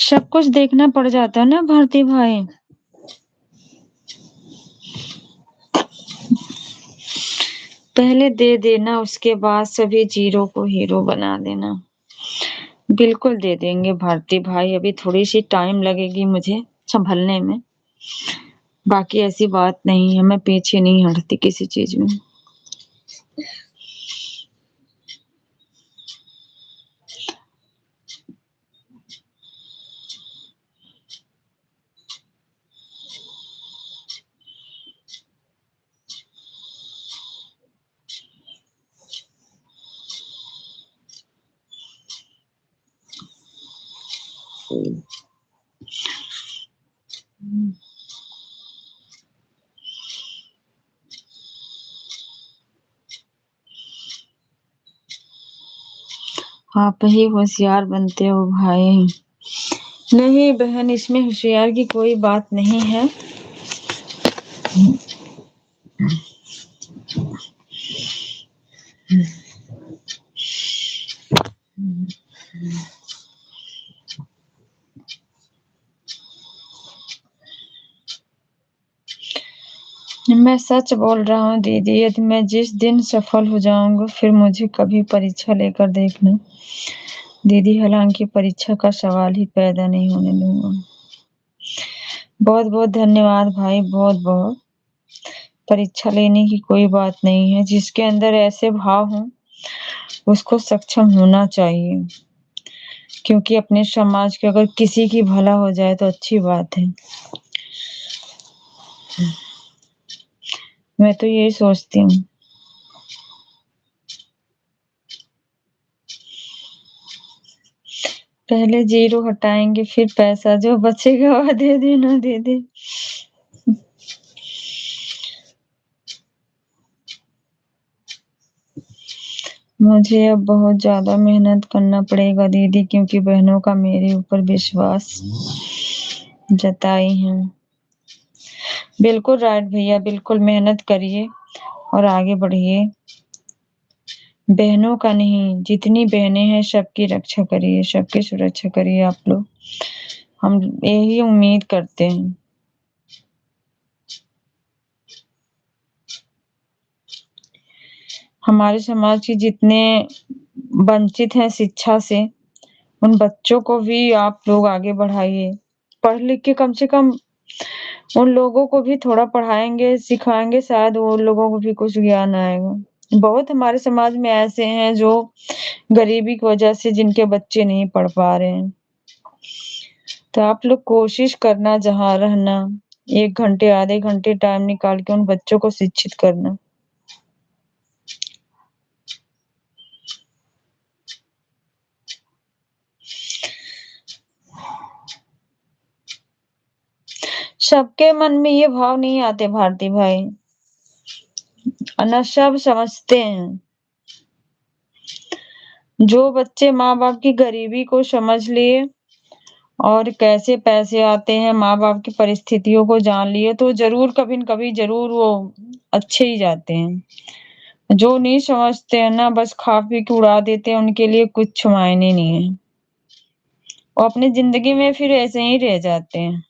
Speaker 2: सब कुछ देखना पड़ जाता है ना भारती भाई। पहले दे देना, उसके बाद सभी जीरो को हीरो बना देना। बिल्कुल दे देंगे भारती भाई, अभी थोड़ी सी टाइम लगेगी मुझे संभलने में। बाकी ऐसी बात नहीं है, मैं पीछे नहीं हटती किसी चीज में। आप ही होशियार बनते हो भाई। नहीं बहन, इसमें होशियार की कोई बात नहीं है। मैं सच बोल रहा हूँ दीदी, यदि मैं जिस दिन सफल हो जाऊंगा फिर मुझे कभी परीक्षा लेकर देखना दीदी, हालांकि परीक्षा का सवाल ही पैदा नहीं होने दूंगा। बहुत बहुत धन्यवाद भाई, बहुत बहुत। परीक्षा लेने की कोई बात नहीं है, जिसके अंदर ऐसे भाव हों उसको सक्षम होना चाहिए, क्योंकि अपने समाज के अगर किसी की भला हो जाए तो अच्छी बात है। मैं तो यही सोचती हूँ। पहले जीरो हटाएंगे, फिर पैसा जो बचेगा वह दे देना दीदी। मुझे अब बहुत ज्यादा मेहनत करना पड़ेगा दीदी, क्योंकि बहनों का मेरे ऊपर विश्वास जताई है। बिल्कुल राइट भैया, बिल्कुल मेहनत करिए और आगे बढ़िए। बहनों का नहीं, जितनी बहनें हैं सबकी रक्षा करिए, सबकी सुरक्षा करिए आप लोग, हम यही उम्मीद करते हैं। हमारे समाज के जितने वंचित हैं शिक्षा से, उन बच्चों को भी आप लोग आगे बढ़ाइए। पढ़ लिख के कम से कम उन लोगों को भी थोड़ा पढ़ाएंगे, सिखाएंगे, शायद वो लोगों को भी कुछ ज्ञान आएगा। बहुत हमारे समाज में ऐसे हैं जो गरीबी की वजह से जिनके बच्चे नहीं पढ़ पा रहे हैं। तो आप लोग कोशिश करना, जहाँ रहना, 1 घंटे आधे घंटे टाइम निकाल के उन बच्चों को शिक्षित करना। सबके मन में ये भाव नहीं आते भारती भाई, सब समझते हैं। जो बच्चे माँ बाप की गरीबी को समझ लिए और कैसे पैसे आते हैं, माँ बाप की परिस्थितियों को जान लिए, तो जरूर कभी न कभी जरूर वो अच्छे ही जाते हैं। जो नहीं समझते हैं ना, बस खा पी के उड़ा देते हैं, उनके लिए कुछ मायने नहीं है, वो अपनी जिंदगी में फिर ऐसे ही रह जाते हैं।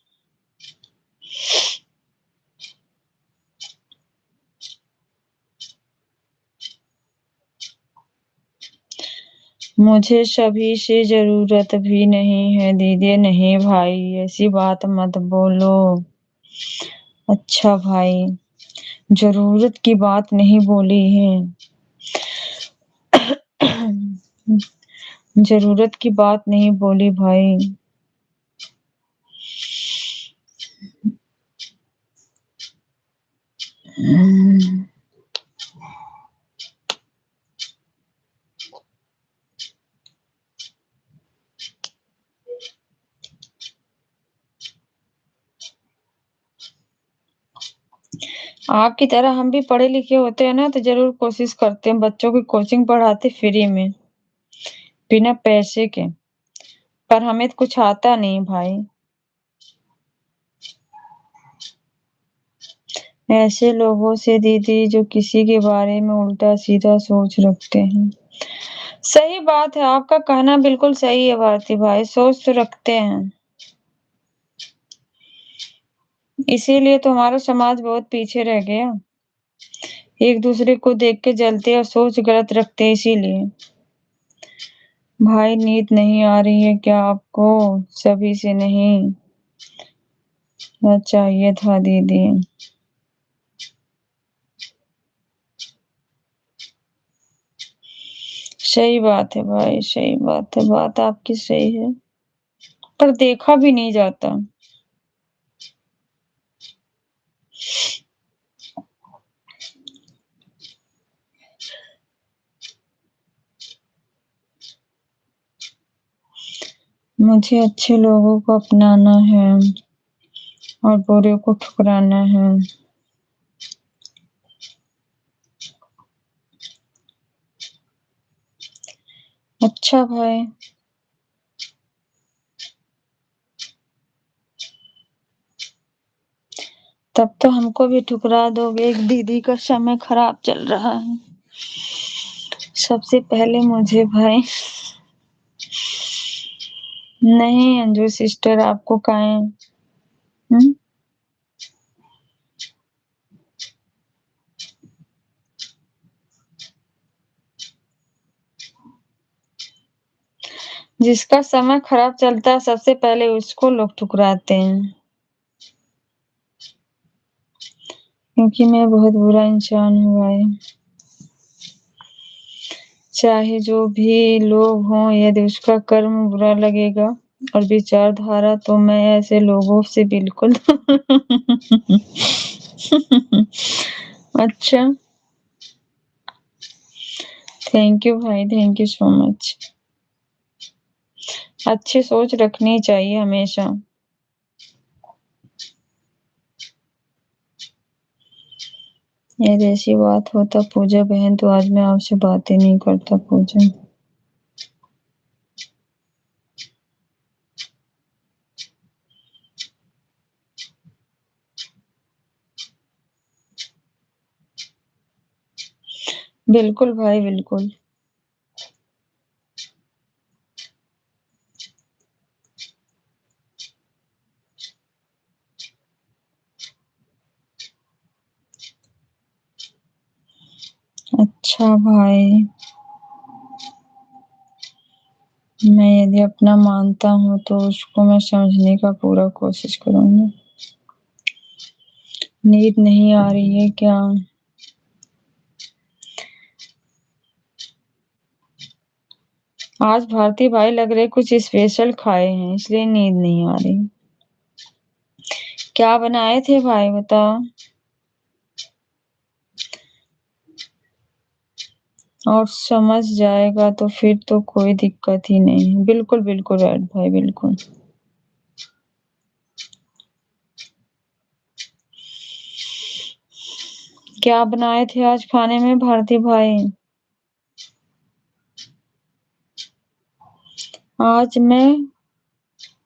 Speaker 2: मुझे सभी से जरूरत भी नहीं है दीदी। नहीं भाई, ऐसी बात मत बोलो। अच्छा भाई, जरूरत की बात नहीं बोली है। जरूरत की बात नहीं बोली भाई। आपकी तरह हम भी पढ़े लिखे होते हैं ना, तो जरूर कोशिश करते हैं बच्चों की कोचिंग पढ़ाते फ्री में, बिना पैसे के। पर हमें तो कुछ आता नहीं भाई। ऐसे लोगों से दीदी जो किसी के बारे में उल्टा सीधा सोच रखते हैं। सही बात है, आपका कहना बिल्कुल सही है भारती भाई, सोच तो रखते हैं, इसीलिए तो हमारा समाज बहुत पीछे रह गया। एक दूसरे को देख के जलते और सोच गलत रखते हैं, इसीलिए। भाई नींद नहीं आ रही है क्या आपको? सभी से नहीं ना चाहिए था दीदी। सही बात है भाई, सही बात है, बात आपकी सही है, पर देखा भी नहीं जाता। मुझे अच्छे लोगों को अपनाना है और बुरे को ठुकराना है। अच्छा भाई, तब तो हमको भी ठुकरा दोगे। एक दीदी का समय खराब चल रहा है, सबसे पहले मुझे भाई। नहीं अंजू सिस्टर, आपको काहे जिसका समय खराब चलता है सबसे पहले उसको लोग ठुकराते हैं, क्योंकि मैं बहुत बुरा इंसान हूँ भाई। चाहे जो भी लोग हों, यदि उसका कर्म बुरा लगेगा और विचारधारा, तो मैं ऐसे लोगों से बिल्कुल अच्छा, थैंक यू भाई, थैंक यू सो मच। अच्छी सोच रखनी चाहिए हमेशा। यदि ऐसी बात होता पूजा बहन, तो आज मैं आपसे बातें नहीं करता पूजा। बिल्कुल भाई, बिल्कुल। अच्छा भाई, मैं यदि अपना मानता हूँ तो उसको मैं समझने का पूरा कोशिश करूंगी। नींद नहीं आ रही है क्या? आज भारती भाई लग रहे कुछ स्पेशल खाए हैं इसलिए नींद नहीं आ रही। क्या बनाए थे भाई बताओ? और समझ जाएगा तो फिर तो कोई दिक्कत ही नहीं है। बिल्कुल बिल्कुल राइट भाई, बिल्कुल। क्या बनाए थे आज खाने में भारती भाई? आज मैं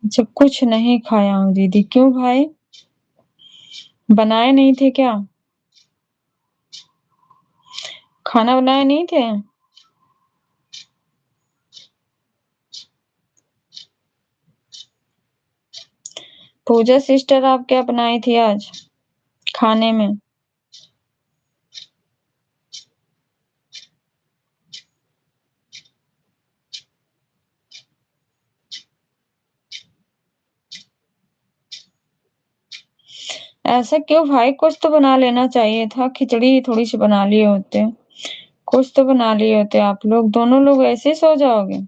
Speaker 2: जब कुछ नहीं खाया हूँ दीदी। क्यों भाई, बनाए नहीं थे क्या? खाना बनाए नहीं थे? पूजा सिस्टर आप क्या बनाई थी आज खाने में? ऐसा क्यों भाई, कुछ तो बना लेना चाहिए था। खिचड़ी थोड़ी सी बना लिए होते, कुछ तो बना लिए होते। आप लोग दोनों लोग ऐसे सो जाओगे?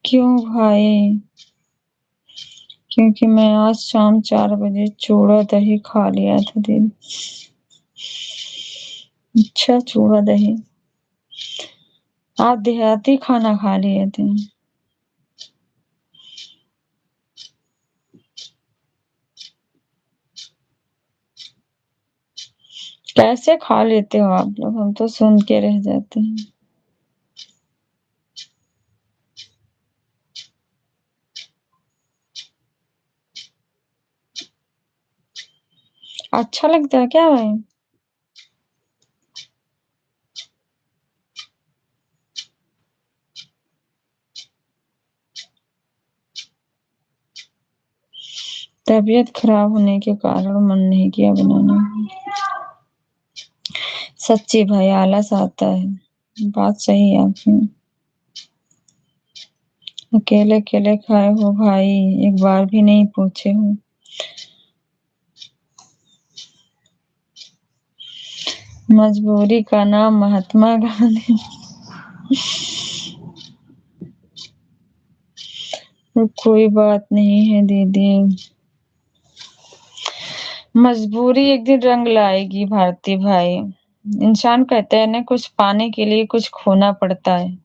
Speaker 2: क्यों भाई? क्योंकि मैं आज शाम 4 बजे चूड़ा दही खा लिया था दीदी। अच्छा, चूड़ा दही आप देहाती खाना खा लिए थे? कैसे खा लेते हो आप लोग, हम तो सुन के रह जाते हैं। अच्छा लगता है क्या भाई? तबीयत खराब होने के कारण मन नहीं किया बनाने का। सच्ची भाई आलस आता है, बात सही है आपकी। अकेले अकेले खाए हो भाई, एक बार भी नहीं पूछे हो। मजबूरी का नाम महात्मा गांधी। कोई बात नहीं है दीदी, मजबूरी एक दिन रंग लाएगी भारती भाई। इंसान कहते हैं ना, कुछ पाने के लिए कुछ खोना पड़ता है।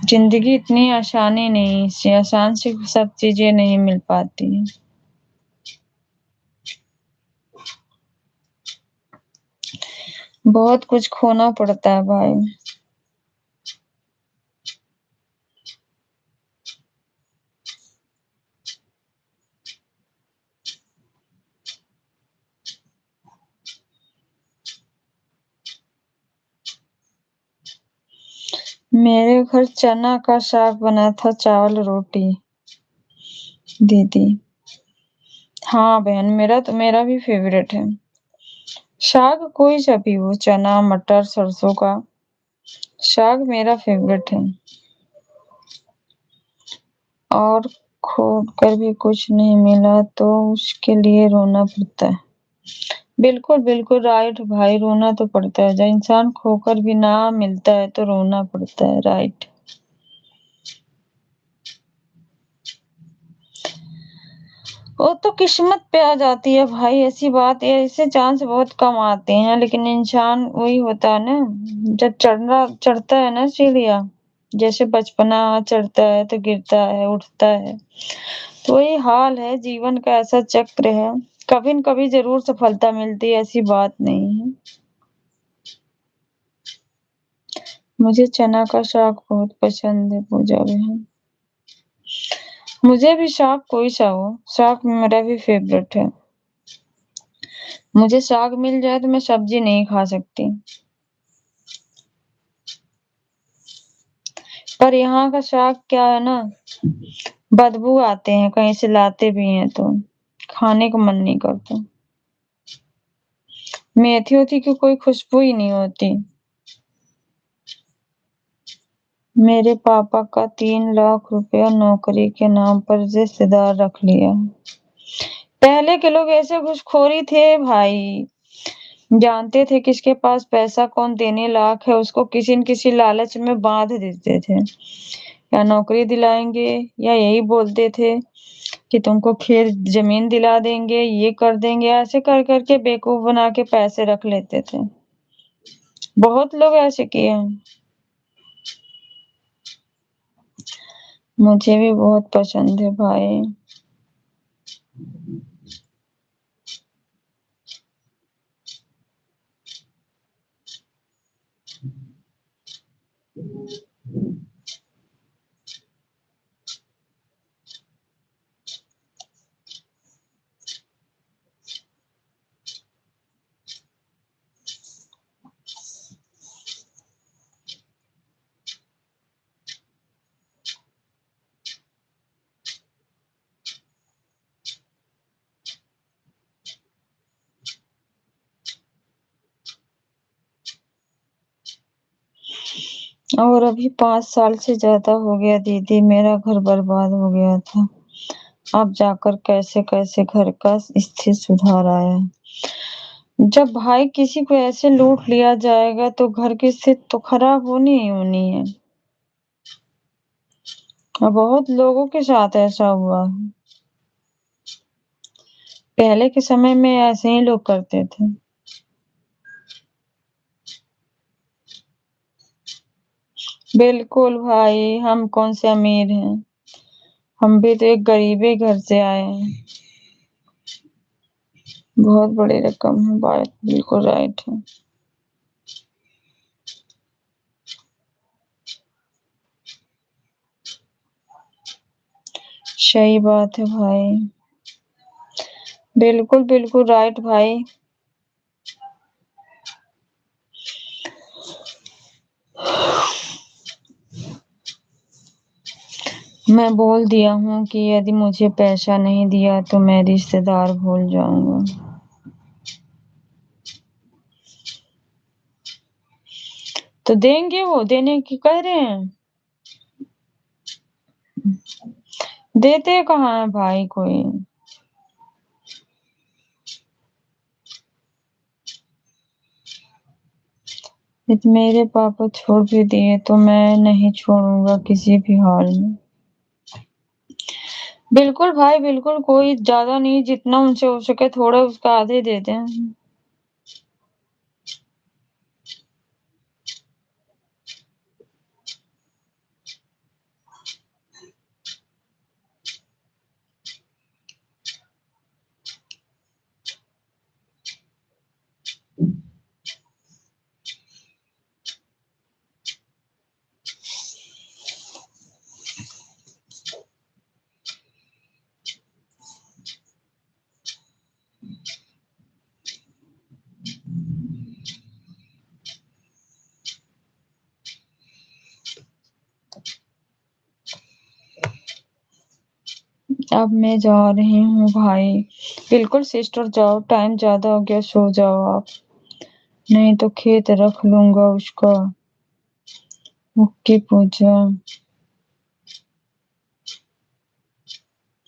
Speaker 2: जिंदगी इतनी आसानी नहीं, से आसान से सब चीजें नहीं मिल पाती हैं। बहुत कुछ खोना पड़ता है भाई। मेरे घर चना का साग बना था, चावल रोटी दीदी। हाँ बहन, मेरा भी फेवरेट है साग। कोई सा भी हो, चना मटर सरसों का साग मेरा फेवरेट है। और खोद कर भी कुछ नहीं मिला तो उसके लिए रोना पड़ता है। बिल्कुल बिल्कुल राइट भाई, रोना तो पड़ता है। जब इंसान खोकर भी ना मिलता है तो रोना पड़ता है, राइट। वो तो किस्मत पे आ जाती है भाई, ऐसी बात है। ऐसे चांस बहुत कम आते हैं, लेकिन इंसान वही होता है ना, जब चढ़ता है ना सीढ़ियाँ, जैसे बचपना चढ़ता है तो गिरता है उठता है, तो वही हाल है। जीवन का ऐसा चक्र है, कभी न कभी जरूर सफलता मिलती है, ऐसी बात नहीं है। मुझे चना का साग बहुत पसंद है पूजा बहन। मुझे भी साग कोई सा हो, साग मेरा भी फेवरेट है। मुझे साग मिल जाए तो मैं सब्जी नहीं खा सकती। पर यहाँ का साग क्या है ना, बदबू आते हैं, कहीं से लाते भी हैं तो खाने को मन नहीं करता। मेथी होती की कोई खुशबू ही नहीं होती। मेरे पापा का 3 लाख रुपया नौकरी के नाम पर रिश्तेदार रख लिया। पहले के लोग ऐसे घूसखोरी थे भाई, जानते थे किसके पास पैसा कौन देने लायक है, उसको किसी न किसी लालच में बांध देते थे, या नौकरी दिलाएंगे या यही बोलते थे कि तुमको खेत जमीन दिला देंगे, ये कर देंगे, ऐसे कर करके बेवकूफ बना के पैसे रख लेते थे। बहुत लोग ऐसे किए हैं। मुझे भी बहुत पसंद है भाई। और अभी 5 साल से ज्यादा हो गया दीदी, मेरा घर बर्बाद हो गया था। अब जाकर कैसे कैसे घर का स्थिति सुधार आया। जब भाई किसी को ऐसे लूट लिया जाएगा तो घर की स्थिति तो खराब होनी ही होनी है। और बहुत लोगों के साथ ऐसा हुआ है। पहले के समय में ऐसे ही लोग करते थे। बिल्कुल भाई, हम कौन से अमीर हैं, हम भी तो एक गरीबे घर से आए हैं। बहुत बड़ी रकम है, बात बिल्कुल राइट है। सही बात है भाई, बिल्कुल बिल्कुल राइट भाई। मैं बोल दिया हूँ कि यदि मुझे पैसा नहीं दिया तो मैं रिश्तेदार भूल जाऊंगा। तो देंगे, वो देने की कह रहे हैं, देते कहाँ है भाई कोई। यदि मेरे पापा छोड़ भी दिए तो मैं नहीं छोड़ूंगा किसी भी हाल में। बिल्कुल भाई बिल्कुल, कोई ज्यादा नहीं, जितना उनसे हो सके थोड़ा उसका आधे दे दें। अब मैं जा रही हूँ भाई। बिल्कुल सिस्टर, जाओ, टाइम ज्यादा हो गया, सो जाओ आप, नहीं तो खेत रख लूंगा उसका। ओके पूजा,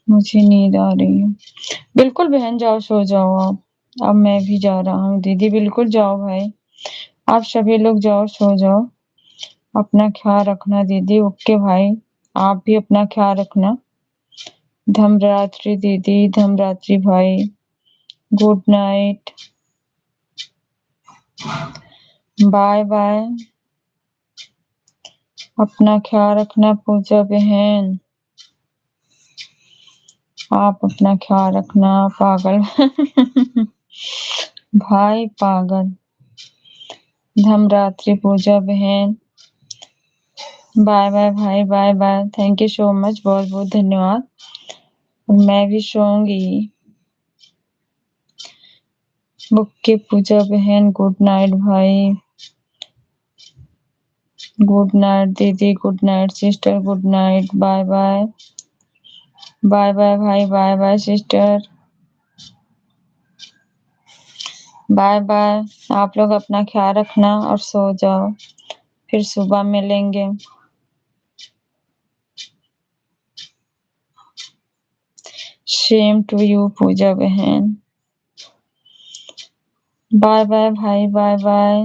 Speaker 2: मुझे नींद आ रही है। बिल्कुल बहन, जाओ सो जाओ आप। अब मैं भी जा रहा हूँ दीदी, बिल्कुल जाओ भाई, आप सभी लोग जाओ सो जाओ। अपना ख्याल रखना दीदी। ओके भाई, आप भी अपना ख्याल रखना। धमरात्रि दीदी, धमरात्रि भाई, गुड नाइट, बाय बाय। अपना ख्याल रखना पूजा बहन, आप अपना ख्याल रखना। पागल भाई पागल। धमरात्रि पूजा बहन, बाय बाय भाई, bye bye. Thank you so much, बहुत बहुत धन्यवाद। मैं भी सोऊंगी। ओके पूजा बहन, गुड नाइट भाई। गुड नाइट दीदी, good night sister, good night, bye bye, bye bye भाई, bye bye sister, bye bye. आप लोग अपना ख्याल रखना और सो जाओ, फिर सुबह मिलेंगे। सेम टू यू पूजा बहन, बाय बाय भाई, बाय बाय।